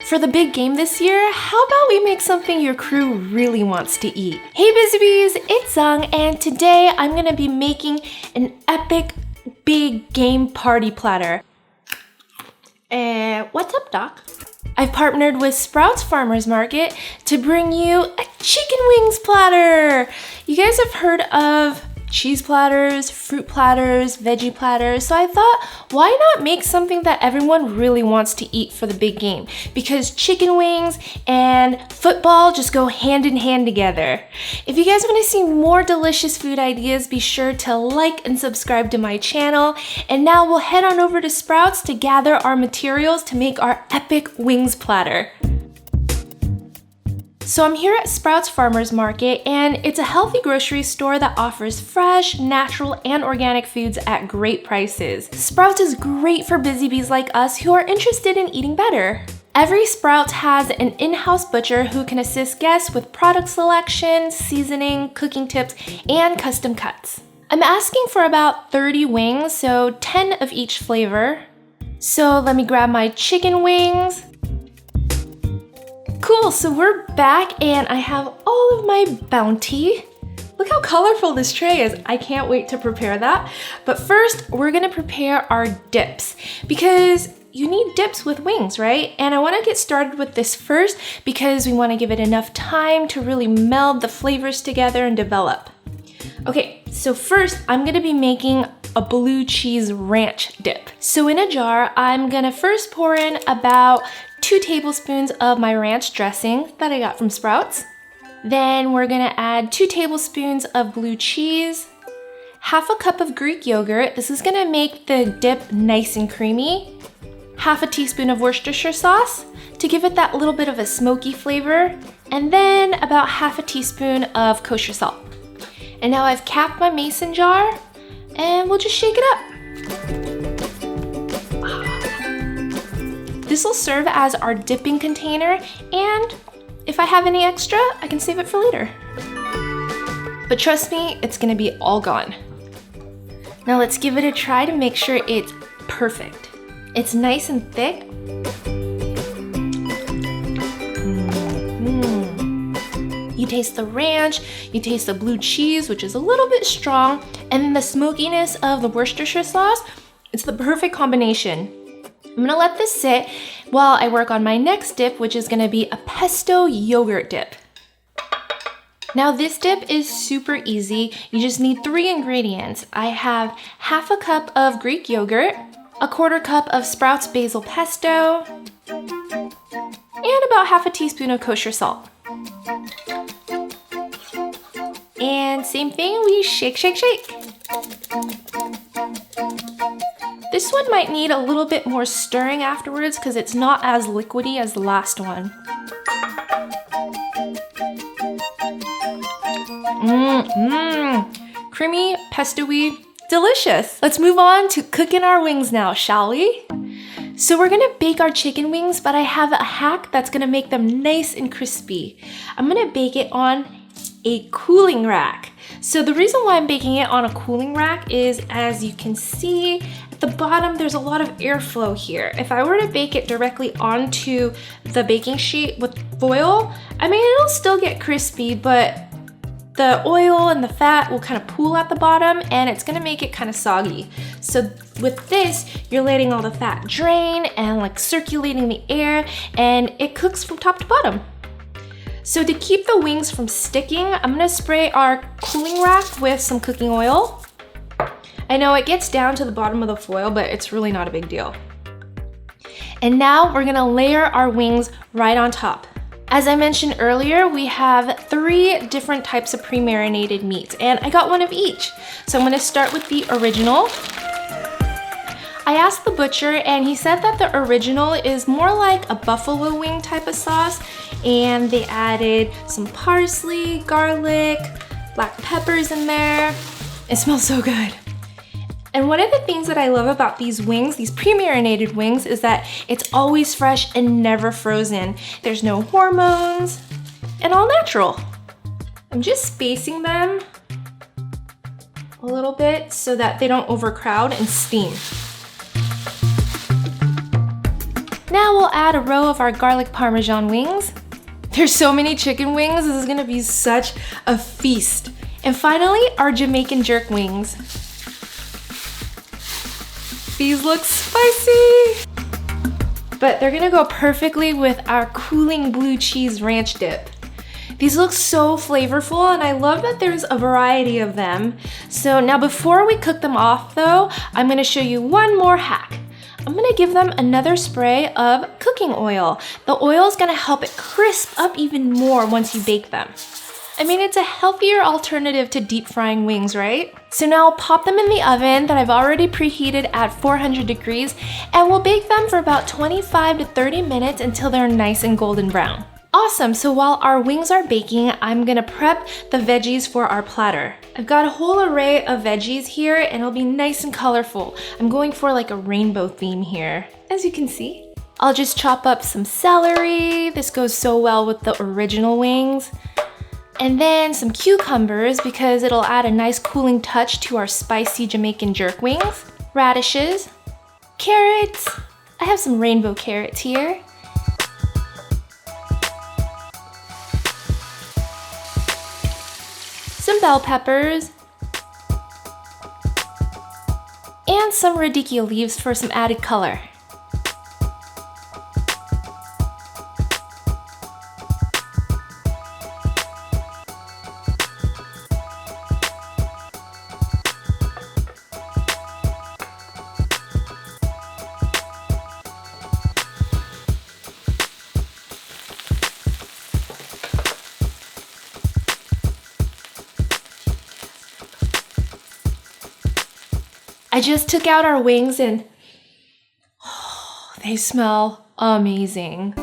For the big game this year, how about we make something your crew really wants to eat? Hey Busy Bees, it's Zung, and today I'm gonna be making an epic big game party platter. What's up, Doc? I've partnered with Sprouts Farmers Market to bring you a chicken wings platter. You guys have heard of cheese platters, fruit platters, veggie platters, so I thought, why not make something that everyone really wants to eat for the big game? Because chicken wings and football just go hand in hand together. If you guys want to see more delicious food ideas, be sure to like and subscribe to my channel. And now we'll head on over to Sprouts to gather our materials to make our epic wings platter. So I'm here at Sprouts Farmers Market, and it's a healthy grocery store that offers fresh, natural, and organic foods at great prices. Sprouts is great for busy bees like us who are interested in eating better. Every Sprouts has an in-house butcher who can assist guests with product selection, seasoning, cooking tips, and custom cuts. I'm asking for about 30 wings, so 10 of each flavor. So let me grab my chicken wings. Cool, so we're back and I have all of my bounty. Look how colorful this tray is. I can't wait to prepare that. But first, we're gonna prepare our dips because you need dips with wings, right? And I wanna get started with this first because we wanna give it enough time to really meld the flavors together and develop. Okay, so first I'm gonna be making a blue cheese ranch dip. So in a jar, I'm gonna first pour in about 2 tablespoons of my ranch dressing that I got from Sprouts. Then we're gonna add 2 tablespoons of blue cheese, half a cup of Greek yogurt. This is gonna make the dip nice and creamy. Half a teaspoon of Worcestershire sauce to give it that little bit of a smoky flavor. And then about half a teaspoon of kosher salt. And now I've capped my mason jar and we'll just shake it up. This will serve as our dipping container, and if I have any extra, I can save it for later. But trust me, it's gonna be all gone. Now let's give it a try to make sure it's perfect. It's nice and thick. You taste the ranch, you taste the blue cheese, which is a little bit strong, and the smokiness of the Worcestershire sauce. It's the perfect combination. I'm gonna let this sit while I work on my next dip, which is gonna be a pesto yogurt dip. Now this dip is super easy. You just need 3 ingredients. I have half a cup of Greek yogurt, a 1/4 cup of Sprouts basil pesto, and about half a teaspoon of kosher salt. And same thing, we shake, shake, shake. This one might need a little bit more stirring afterwards because it's not as liquidy as the last one. Creamy, pesto-y, delicious. Let's move on to cooking our wings now, shall we? So we're gonna bake our chicken wings, but I have a hack that's gonna make them nice and crispy. I'm gonna bake it on a cooling rack. So the reason why I'm baking it on a cooling rack is, as you can see, at the bottom there's a lot of airflow here. If I were to bake it directly onto the baking sheet with foil, I mean, it'll still get crispy, but the oil and the fat will kind of pool at the bottom and it's gonna make it kind of soggy. So with this, you're letting all the fat drain and like circulating the air, and it cooks from top to bottom. So to keep the wings from sticking, I'm gonna spray our cooling rack with some cooking oil. I know it gets down to the bottom of the foil, but it's really not a big deal. And now we're gonna layer our wings right on top. As I mentioned earlier, we have 3 different types of pre-marinated meats, and I got one of each. So I'm gonna start with the original. I asked the butcher and he said that the original is more like a buffalo wing type of sauce, and they added some parsley, garlic, black peppers in there. It smells so good. And one of the things that I love about these wings, these pre-marinated wings, is that it's always fresh and never frozen. There's no hormones, and all natural. I'm just spacing them a little bit so that they don't overcrowd and steam. Now we'll add a row of our garlic Parmesan wings. There's so many chicken wings, this is gonna be such a feast. And finally, our Jamaican Jerk wings. These look spicy, but they're gonna go perfectly with our cooling blue cheese ranch dip. These look so flavorful, and I love that there's a variety of them. So now before we cook them off though, I'm gonna show you one more hack. I'm gonna give them another spray of cooking oil. The oil is gonna help it crisp up even more once you bake them. I mean, it's a healthier alternative to deep frying wings, right? So now I'll pop them in the oven that I've already preheated at 400 degrees, and we'll bake them for about 25 to 30 minutes until they're nice and golden brown. Awesome, so while our wings are baking, I'm gonna prep the veggies for our platter. I've got a whole array of veggies here, and it'll be nice and colorful. I'm going for like a rainbow theme here, as you can see. I'll just chop up some celery. This goes so well with the original wings. And then some cucumbers because it'll add a nice cooling touch to our spicy Jamaican Jerk wings. Radishes, carrots. I have some rainbow carrots here. Some bell peppers. And some radicchio leaves for some added color. I just took out our wings and they smell amazing.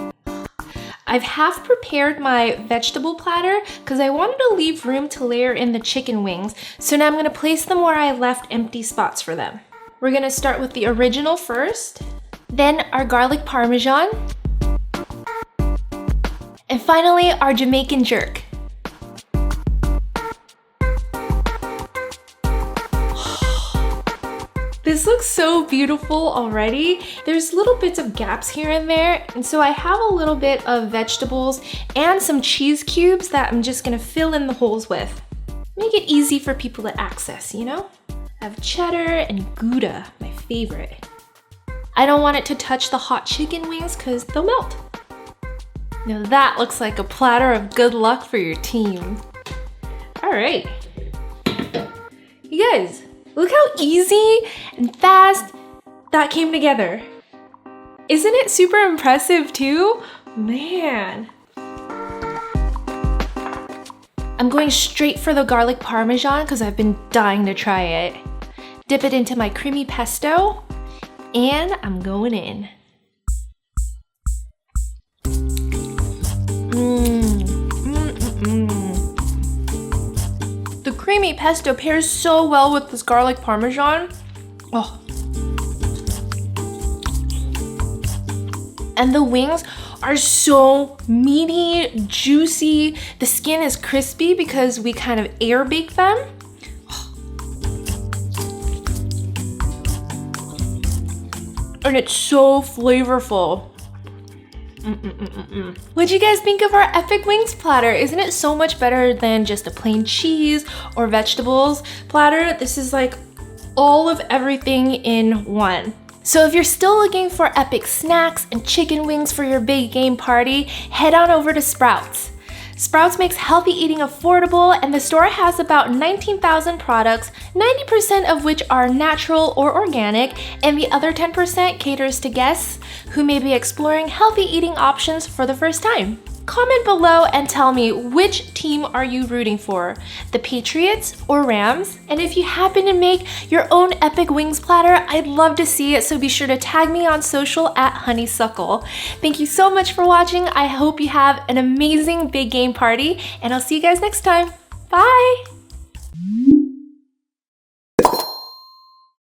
I've half prepared my vegetable platter because I wanted to leave room to layer in the chicken wings. So now I'm gonna place them where I left empty spots for them. We're gonna start with the original first, then our garlic Parmesan, and finally our Jamaican Jerk. This looks so beautiful already. There's little bits of gaps here and there, and so I have a little bit of vegetables and some cheese cubes that I'm just gonna fill in the holes with. Make it easy for people to access, you know? I have cheddar and Gouda, my favorite. I don't want it to touch the hot chicken wings because they'll melt. Now that looks like a platter of good luck for your team. All right. You guys, look how easy and fast that came together. Isn't it super impressive too? Man. I'm going straight for the garlic Parmesan because I've been dying to try it. Dip it into my creamy pesto, and I'm going in. The creamy pesto pairs so well with this garlic Parmesan. Oh. And the wings are so meaty, juicy. The skin is crispy because we kind of air bake them. And it's so flavorful. What'd you guys think of our epic wings platter? Isn't it so much better than just a plain cheese or vegetables platter? This is like all of everything in one. So if you're still looking for epic snacks and chicken wings for your big game party, head on over to Sprouts. Sprouts makes healthy eating affordable, and the store has about 19,000 products, 90% of which are natural or organic, and the other 10% caters to guests who may be exploring healthy eating options for the first time. Comment below and tell me, which team are you rooting for? The Patriots or Rams? And if you happen to make your own epic wings platter, I'd love to see it, so be sure to tag me on social at Honeysuckle. Thank you so much for watching. I hope you have an amazing big game party, and I'll see you guys next time. Bye!